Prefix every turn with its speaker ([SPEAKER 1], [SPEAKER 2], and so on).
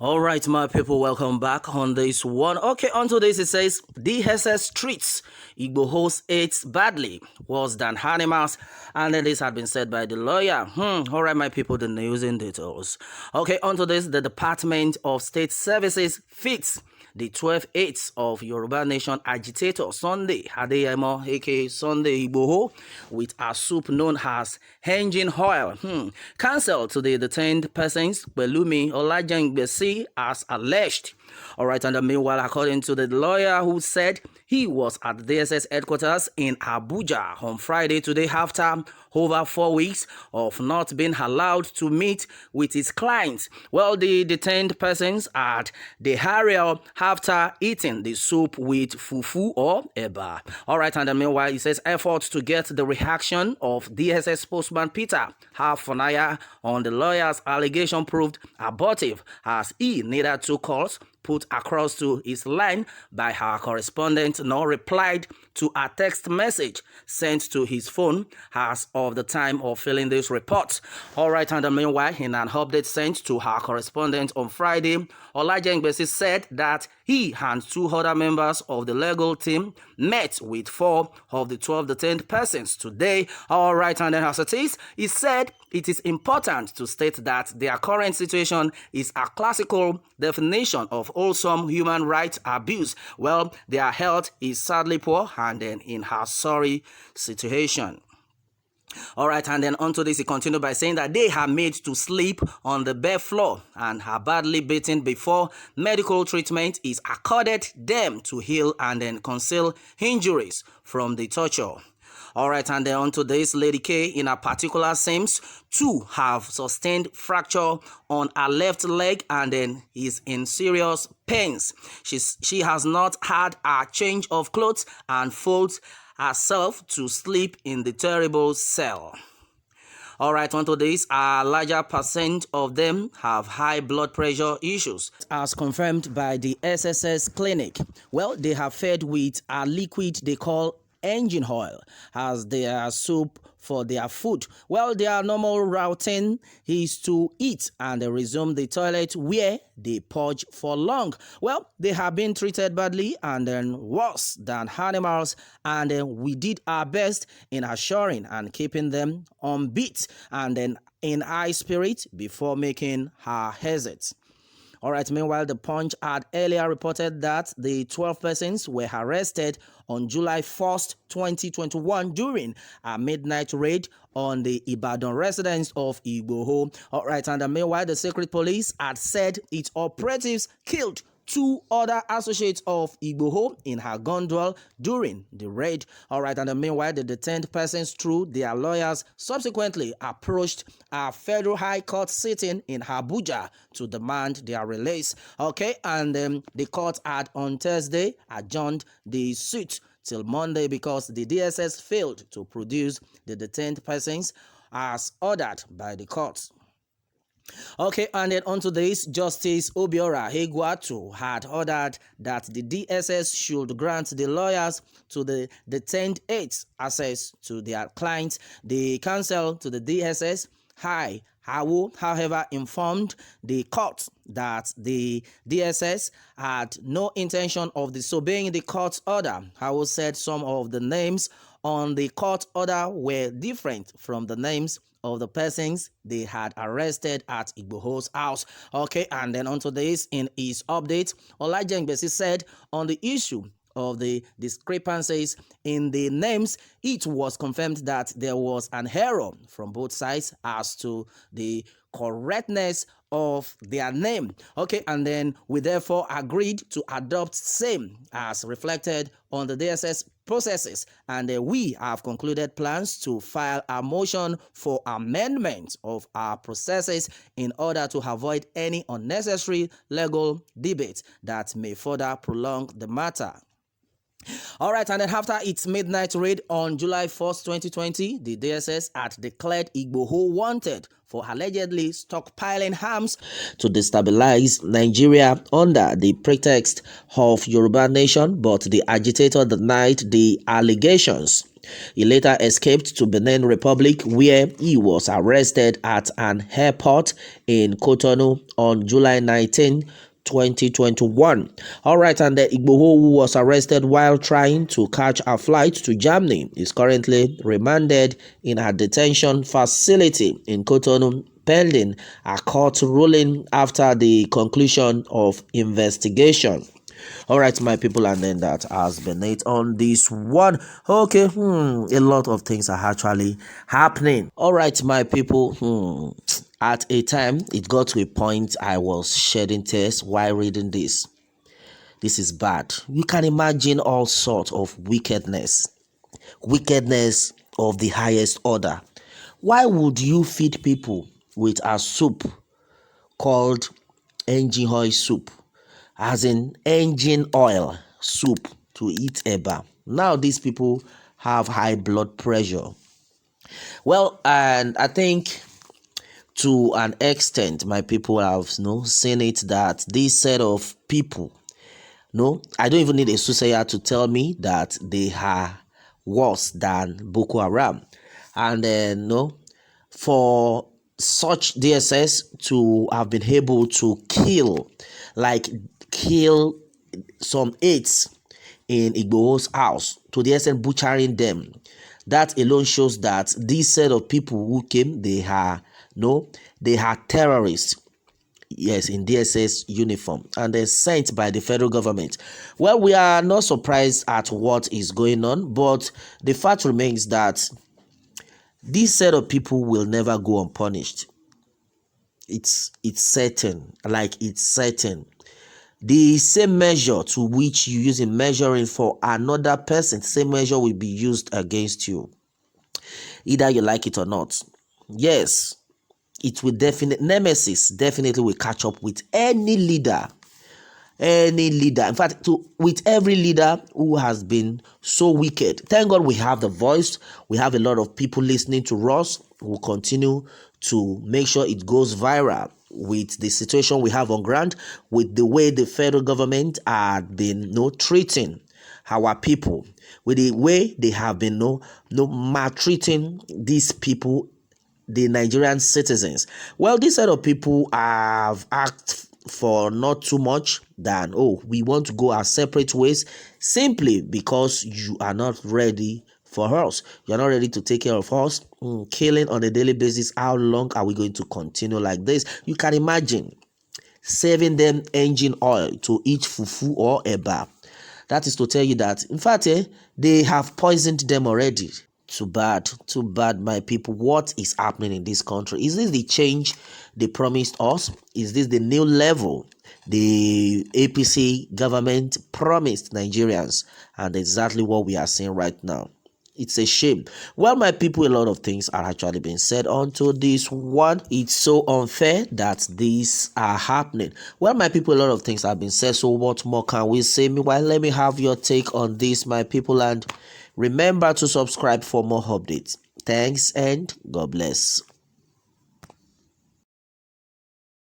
[SPEAKER 1] All right, my people, welcome back on this one. Okay, onto this, it says DSS treats Igboho'S aides badly, worse than animals, and then this had been said by the lawyer. All right, my people, the news in details. Okay, onto this, the Department of State Services fits the 12 aides of Yoruba Nation agitator Sunday Adeyemo, aka Sunday Igboho, with a soup known as engine oil, cancelled to the detained persons Pelumi Olajengbesi as alleged. All right, and meanwhile, according to the lawyer who said he was at the DSS headquarters in Abuja on Friday today after over 4 weeks of not being allowed to meet with his clients. Well, the detained persons at the area after eating the soup with fufu or eba. All right, and meanwhile, he says efforts to get the reaction of DSS spokesman Peter Hafonaya on the lawyer's allegation proved abortive as he neither took calls put across to his line by her correspondent nor replied to a text message sent to his phone as of the time of filling this report. All right, and meanwhile, in an update sent to her correspondent on Friday, Olajengbesi said that he and 2 other members of the legal team met with 4 of the 12 detained persons today. All right, and then as it is, he said it is important to state that their current situation is a classical definition of wholesome human rights abuse. Well, their health is sadly poor and then in a sorry situation. All right, and then onto this, he continued by saying that they are made to sleep on the bare floor and are badly beaten before medical treatment is accorded them to heal and then conceal injuries from the torture. All right, and then onto this, Lady K in a particular seems to have sustained fracture on her left leg and then is in serious pains. She has not had a change of clothes and folds herself to sleep in the terrible cell. All right, onto this, a larger percent of them have high blood pressure issues, as confirmed by the SSS clinic. Well, they have fed with a liquid they call engine oil as their soup for their food. Well, their normal routine is to eat and resume the toilet where they purge for long. Well, they have been treated badly and then worse than animals, and we did our best in assuring and keeping them on beat and then in high spirit before making our exit. All right, meanwhile, the Punch had earlier reported that the 12 persons were arrested on July 1st, 2021 during a midnight raid on the Ibadan residence of Igboho. All right, and meanwhile, the secret police had said its operatives killed 2 other associates of Igboho in her gondola during the raid. All right, and meanwhile, the detained persons, through their lawyers, subsequently approached a federal high court sitting in Abuja to demand their release. Okay, and the court had on Thursday adjourned the suit till Monday because the DSS failed to produce the detained persons as ordered by the court. Okay, and then onto this, Justice Obiora Egwuatu had ordered that the DSS should grant the lawyers to the detained aides access to their clients. The counsel to the DSS, Hawu, however, informed the court that the DSS had no intention of disobeying the court's order. Hawu said some of the names on the court order were different from the names of the persons they had arrested at Igboho'S house. Okay, and then onto this, in his update, Olajengbesi said on the issue of the discrepancies in the names, it was confirmed that there was an error from both sides as to the correctness of their name. Okay, and then we therefore agreed to adopt same as reflected on the DSS processes, and we have concluded plans to file a motion for amendment of our processes in order to avoid any unnecessary legal debate that may further prolong the matter. All right, and then after its midnight raid on July 1st, 2020, the DSS had declared Igboho wanted for allegedly stockpiling arms to destabilize Nigeria under the pretext of Yoruba Nation, but the agitator denied the allegations. He later escaped to Benin Republic, where he was arrested at an airport in Cotonou on July 19, 2021. All right, and the Igboho, who was arrested while trying to catch a flight to Germany, is currently remanded in a detention facility in Cotonou, pending a court ruling after the conclusion of investigation. All right, my people, and then that has been it on this one. Okay, a lot of things are actually happening. All right, my people, at a time, it got to a point I was shedding tears while reading this. This is bad. You can imagine all sorts of wickedness of the highest order. Why would you feed people with a soup called engine oil soup? As in engine oil soup to eat eba. Now these people have high blood pressure. Well, and I think to an extent, my people have seen it that this set of people, I don't even need a soothsayer to tell me that they are worse than Boko Haram. And then, for such DSS to have been able to kill some aides in Igboho'S house to the extent butchering them, that alone shows that this set of people who came, they are terrorists. Yes, in DSS uniform, and they're sent by the federal government. Well, we are not surprised at what is going on, but the fact remains that this set of people will never go unpunished. It's certain. It's certain. The same measure to which you use in measuring for another person, same measure will be used against you, either you like it or not. Yes, it will nemesis definitely will catch up with any leader. In fact, with every leader who has been so wicked. Thank God we have the voice. We have a lot of people listening to us. We'll continue to make sure it goes viral with the situation we have on ground, with the way the federal government had been treating our people, with the way they have been maltreating these people, the Nigerian citizens. Well, this set of people have asked for not too much than, we want to go our separate ways, simply because you are not ready for us. You're not ready to take care of us. Killing on a daily basis. How long are we going to continue like this? You can imagine saving them engine oil to eat fufu or eba. That is to tell you that, in fact, they have poisoned them already. Too bad, my people. What is happening in this country? Is this the change they promised us? Is this the new level the APC government promised Nigerians? And exactly what we are seeing right now. It's a shame. Well, my people, a lot of things are actually being said onto this one. It's so unfair that these are happening. Well, my people, a lot of things have been said. So what more can we say? Meanwhile, let me have your take on this, my people, and remember to subscribe for more updates. Thanks and God bless.